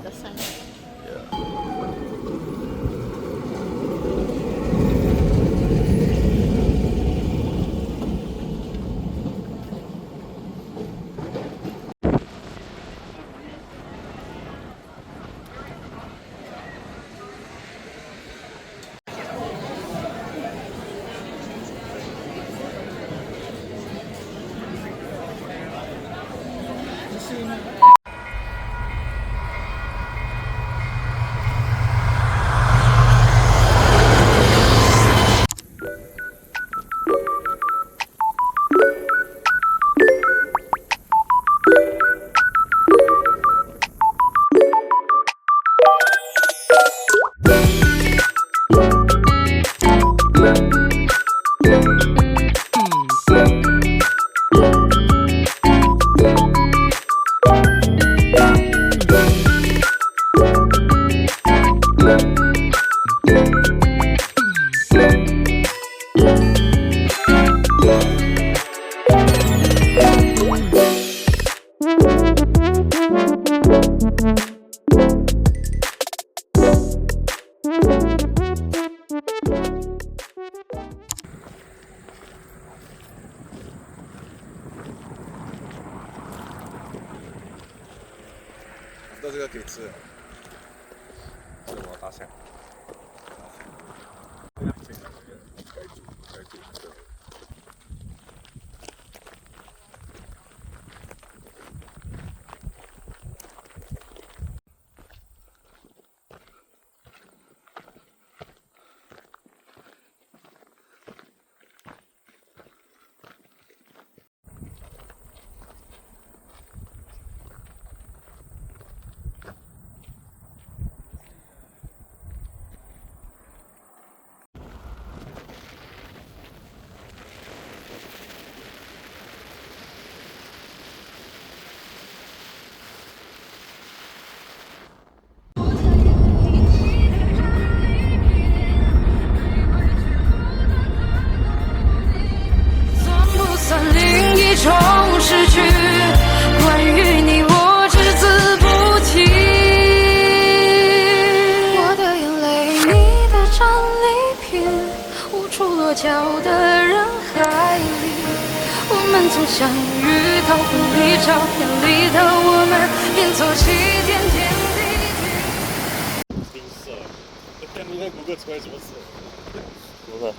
other side. Yeah.到这个可以吃了，这个我大象。种失去，关于你我只字不提。我的眼泪，你的战利品，无处落脚的人海里。我们从相遇到分离，照片里的我们拼凑起点点滴滴。冰色，看你那谷歌出来什么色？什么色？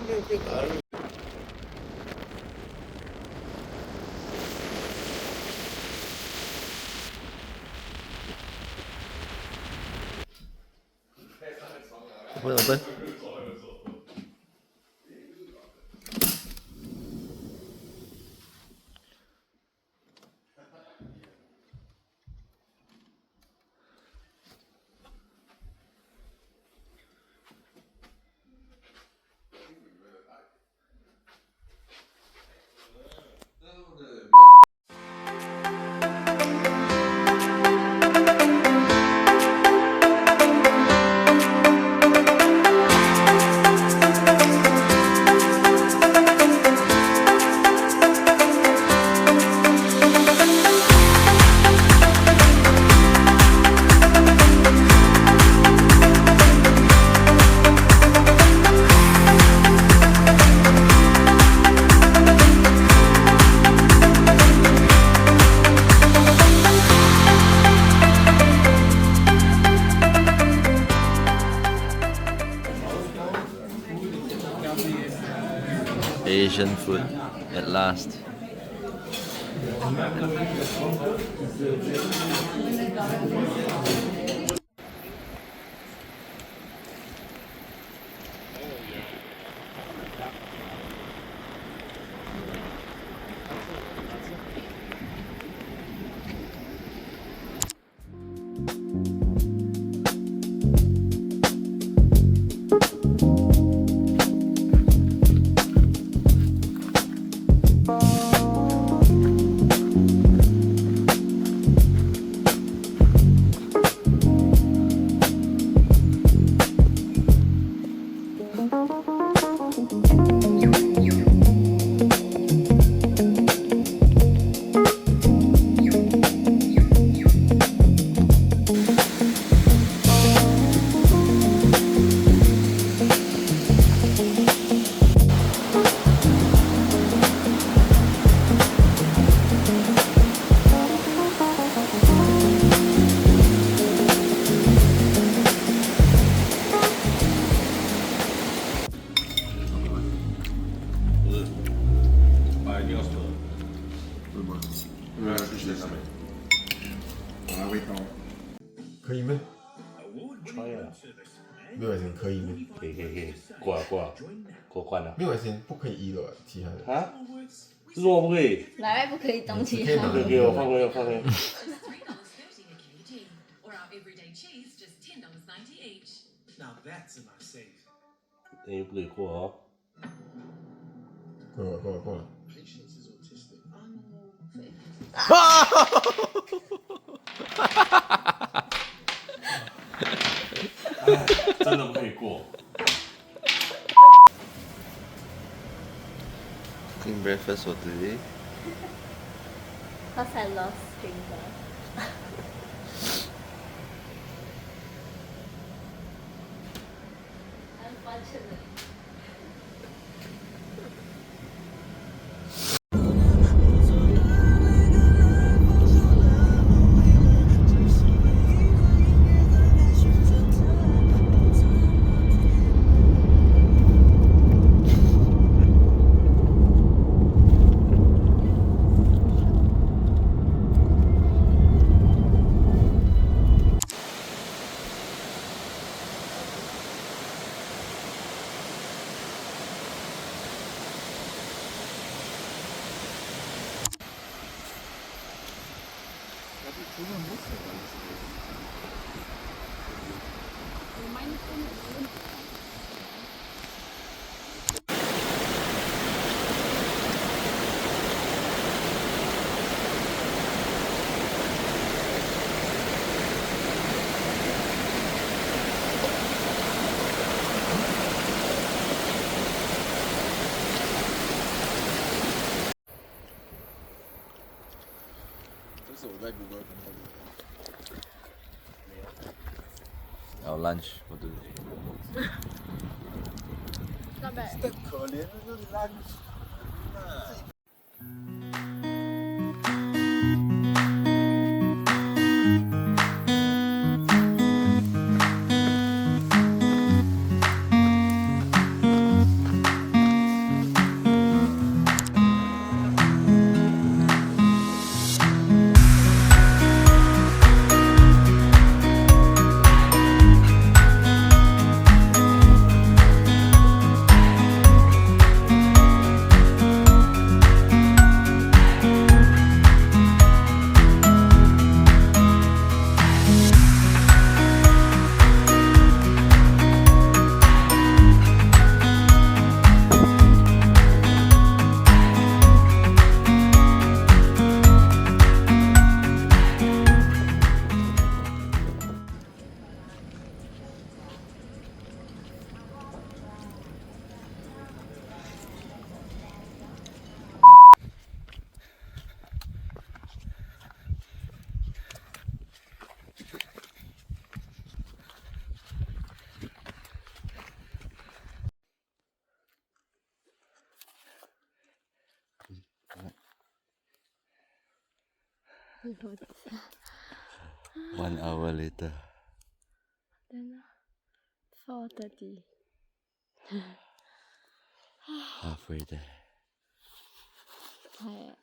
没有变大。open. Asian food at last. 会吗？没有，必须在上面。把它味道。可以咩？ try 啊，没有先可以咩？可以，过关了。没有先不可以移了，其他的。啊？是说我不可以？哪位不可以动其他？可以拿给我放回。 Now that's a nice save. 等于不可以过哦。过了。 Patience is autistic. 真的不可以过。 Cooking breakfast for today. Cause I love finger. Unfortunately. Our lunch for today. Not bad. 可怜的那烂。1 hour later. Then 4:30. Halfway there. Tired.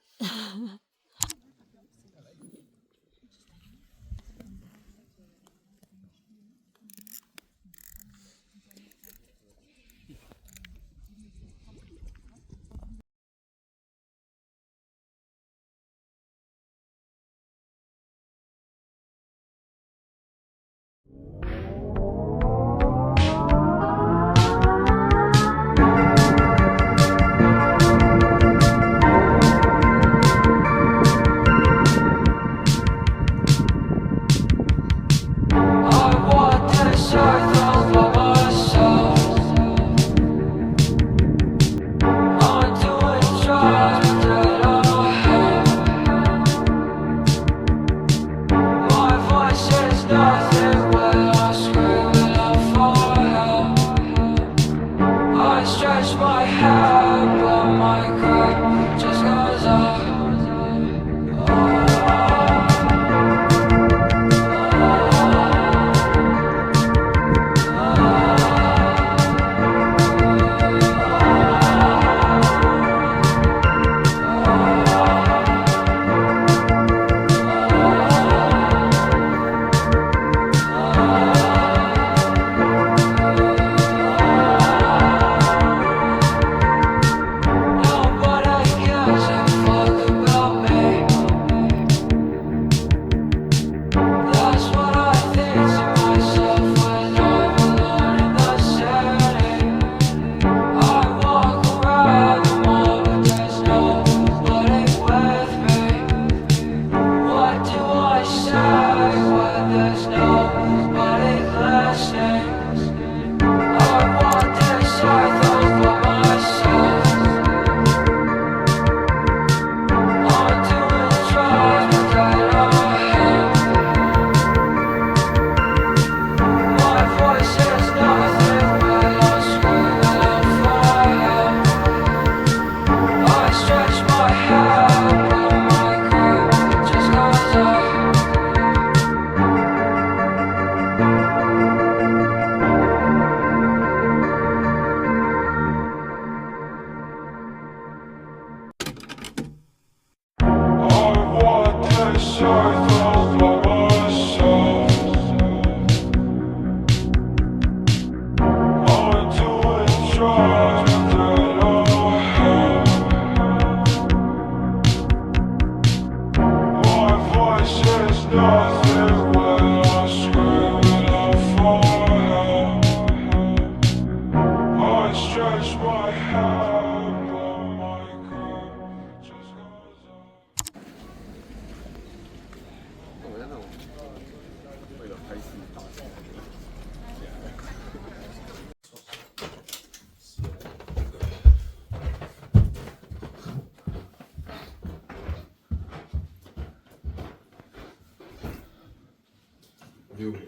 6秒。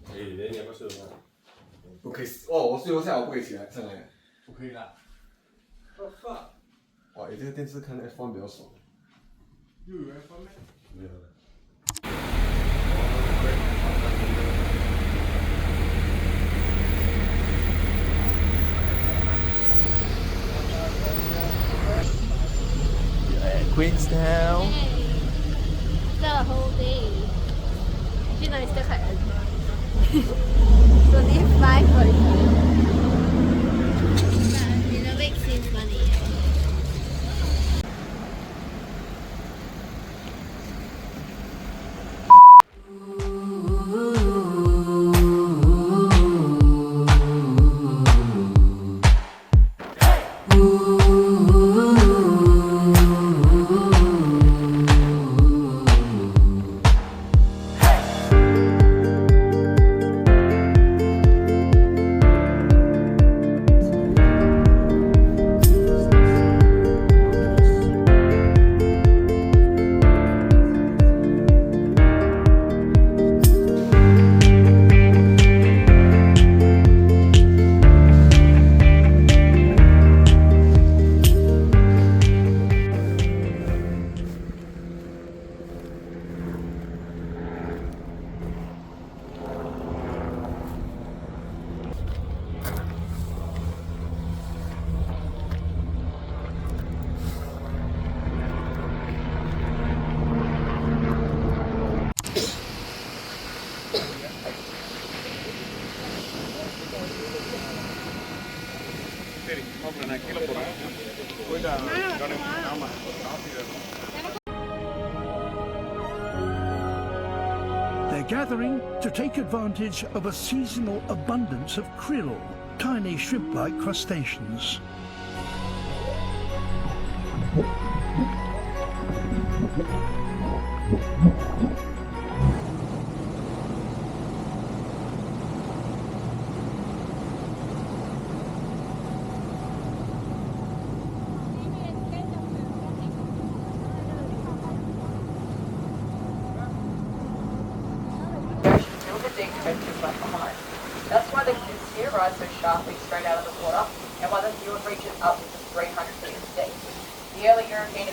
哎，你要不要睡吗？不可以哦，我睡过下，我不可以起来上来。不可以啦。哇，这个电视看 F1 比较爽。又有 F1 吗？没有了。 Queenstown. The whole day. You know, it's the kind So this 5:40. In a week seems funny. They're gathering to take advantage of a seasonal abundance of krill, tiny shrimp-like crustaceans. That's why the cliffs here rise so sharply straight out of the water, and why the fjord reaches up to 300 metres deep. The early European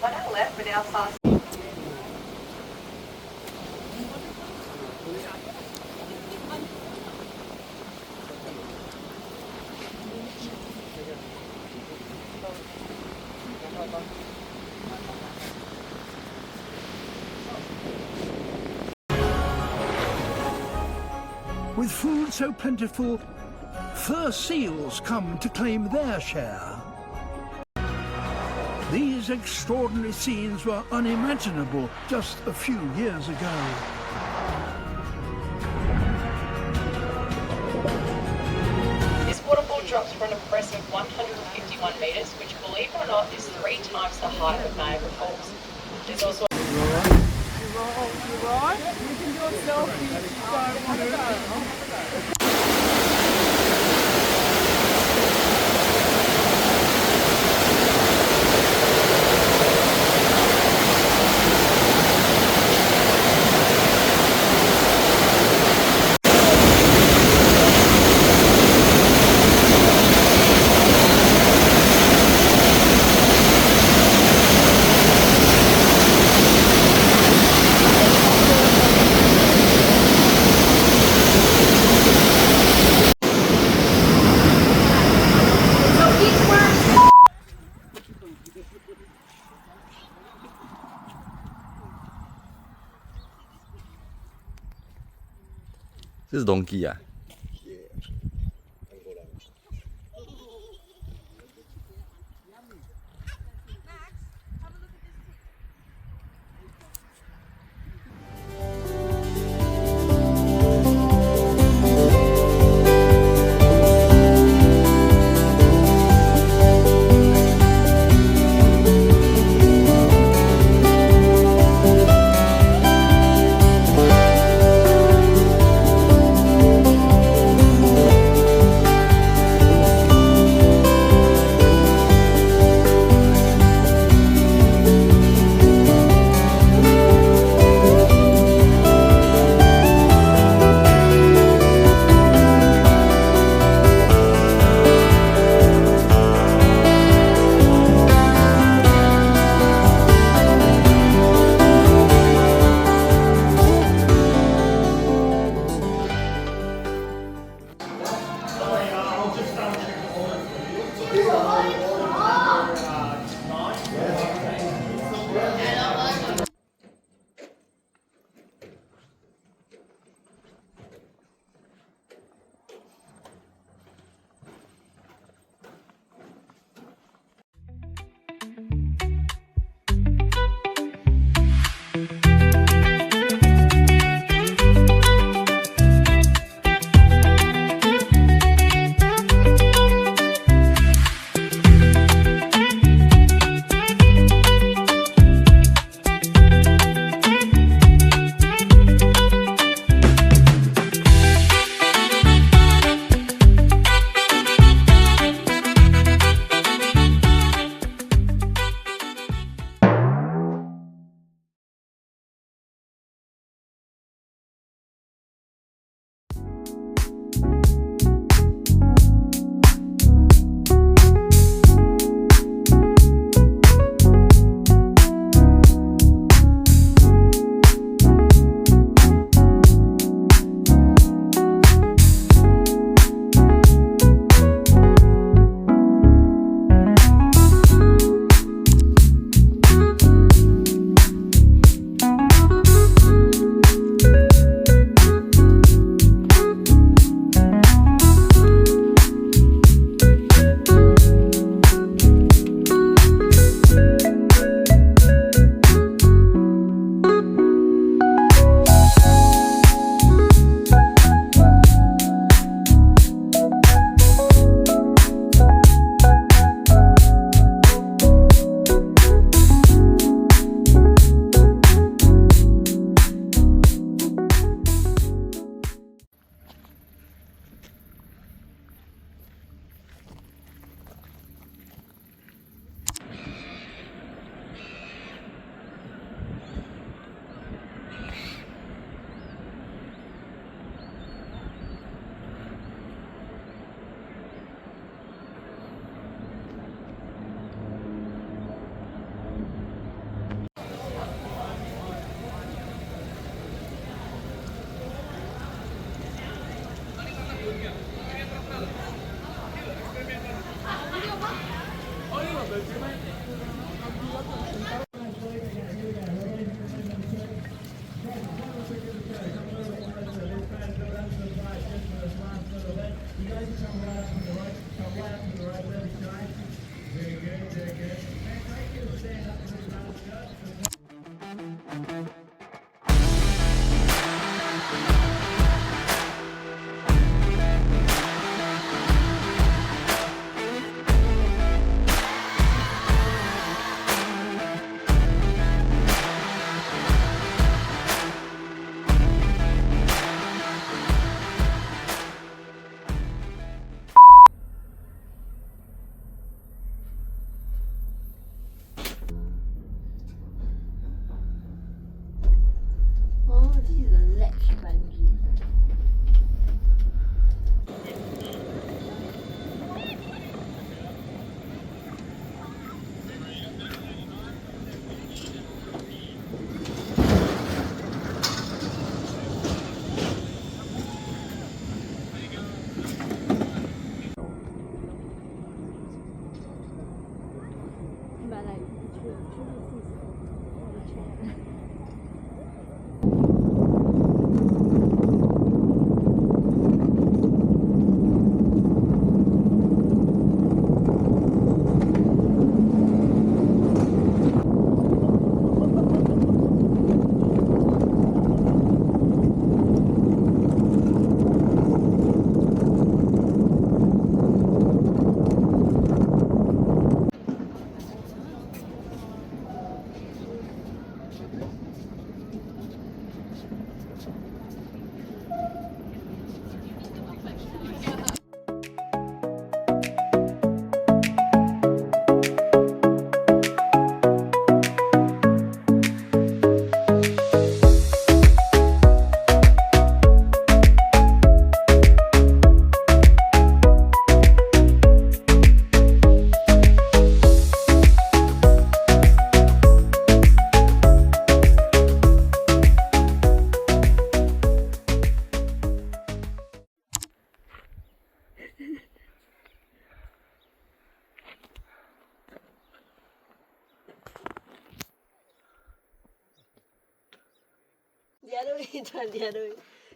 on our left, we're now past With food so plentiful, fur seals come to claim their share. These extraordinary scenes were unimaginable just a few years ago. This waterfall drops for an impressive 151 metres, which, believe it or not, is 3 times the height of Niagara Falls. There's also 这是 donkey 啊？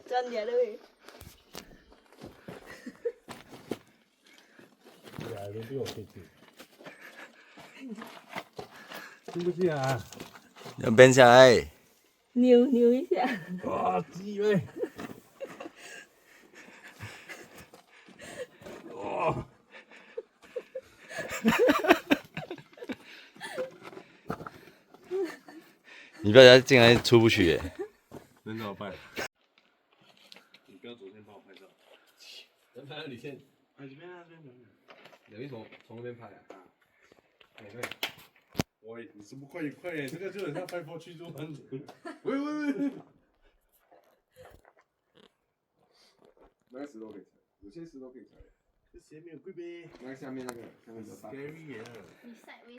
转点对。 呀，都比我费劲。进不去啊！要变下来。扭一下。哇，鸡喂！哇！你不要再进来出不去耶。能怎么办？你不要昨天帮我拍照。能拍到你先。拍这边啊，这边。等于从那边拍啊。对。喂，你什么快点，这个就很像拍破去做班子。喂。那个石头可以踩，有些石头可以踩。这鞋没有贵呗。那个下面那个比较大。Scary 啊！你晒微。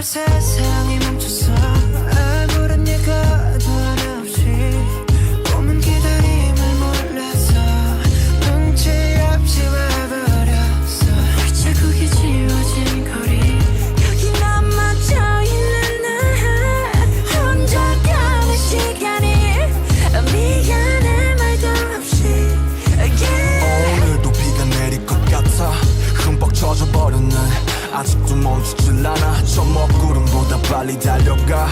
세상이 멈춰서 아무런 예고도 하나 없이 꿈은 기다림을 몰라서 눈치 없이 와버렸어 자국이 지워진 거리 여기 남아져 있는 나 혼자 가는 시간이 미안해 말도 없이 오늘도 비가 내릴 것 같아 흠뻑 젖어버렸네 아직도 멈추질 않아 저 먹구름보다 빨리 달려가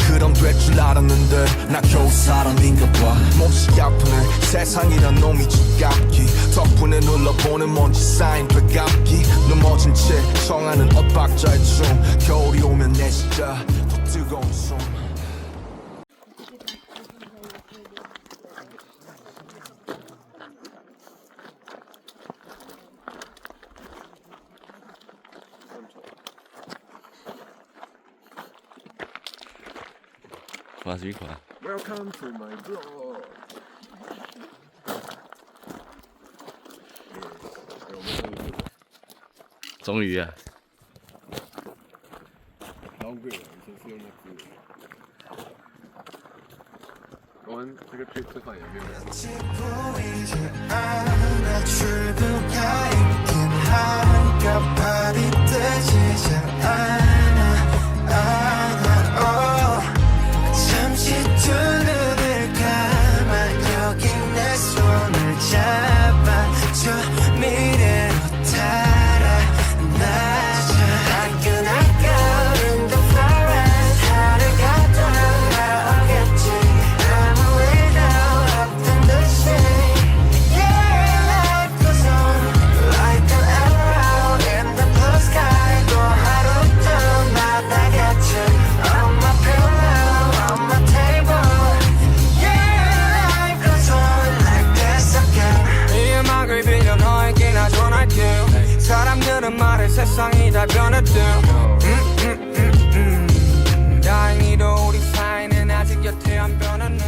그럼 될 줄 알았는데 나 겨우 사람인가 봐 몹시 아프네 세상이란 놈이 지갑기 덕분에 눌러보는 먼지 쌓인 되감기 넘어진 채 청하는 엇박자의 춤 겨울이 오면 내 진짜 더 뜨거운 숨 Welcome to my vlog. 终于啊！老贵了，以前是用那个。我们这个去吃饭也没有人。 잠시 두 눈을 감아 여기 내 손을 잡아줘 미래로 달아나자 화끈하게 in the forest 하루가 돌아오겠지 아무 일도 없던 듯이 Yeah, life goes on like an arrow in the blue sky 또 하루 떠나가겠지 On my pillow on my table Yeah, life goes on like this again 이 음악을 빌려 너에게 나 전할게 사람들은 말해 세상이 다 변했대 다행히도 우리 사이는 아직 여태 안 변했네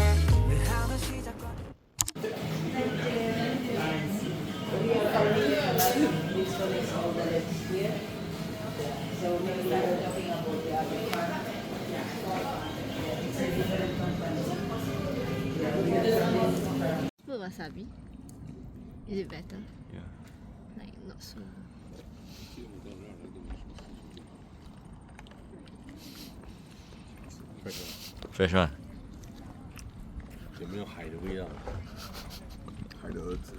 不吧？ wasabi? Is it better? Yeah. Like not so. Fresh one. 有没有海的味道？海的儿子。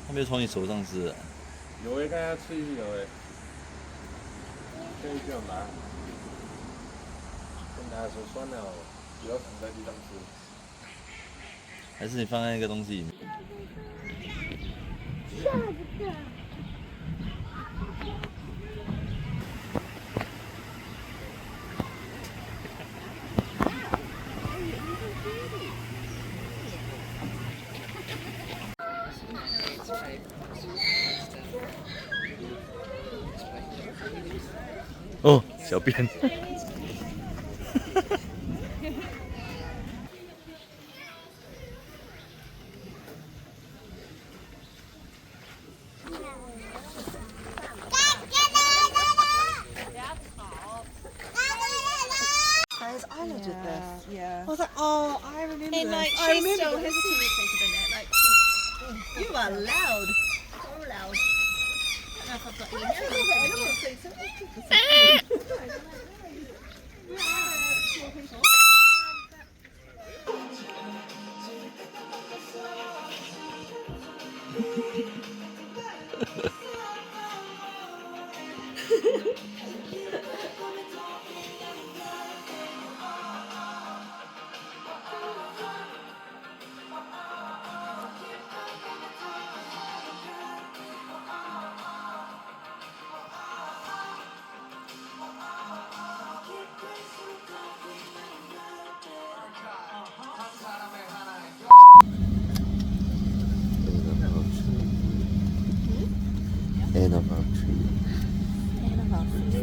他没有从你手上吃的。有诶，刚才吃一有诶，这一比较难。跟大家说酸了，不要躺在地上吃。还是你放在那个东西里面？下不到。哦，小便。I loved it this. Yeah. I was like, oh, I remember And this. like I she's remember so this. hesitant to say something that like You are loud. so loud. I don't know if I've got I any don't hair. want to say something. And about tree. And about 16 days.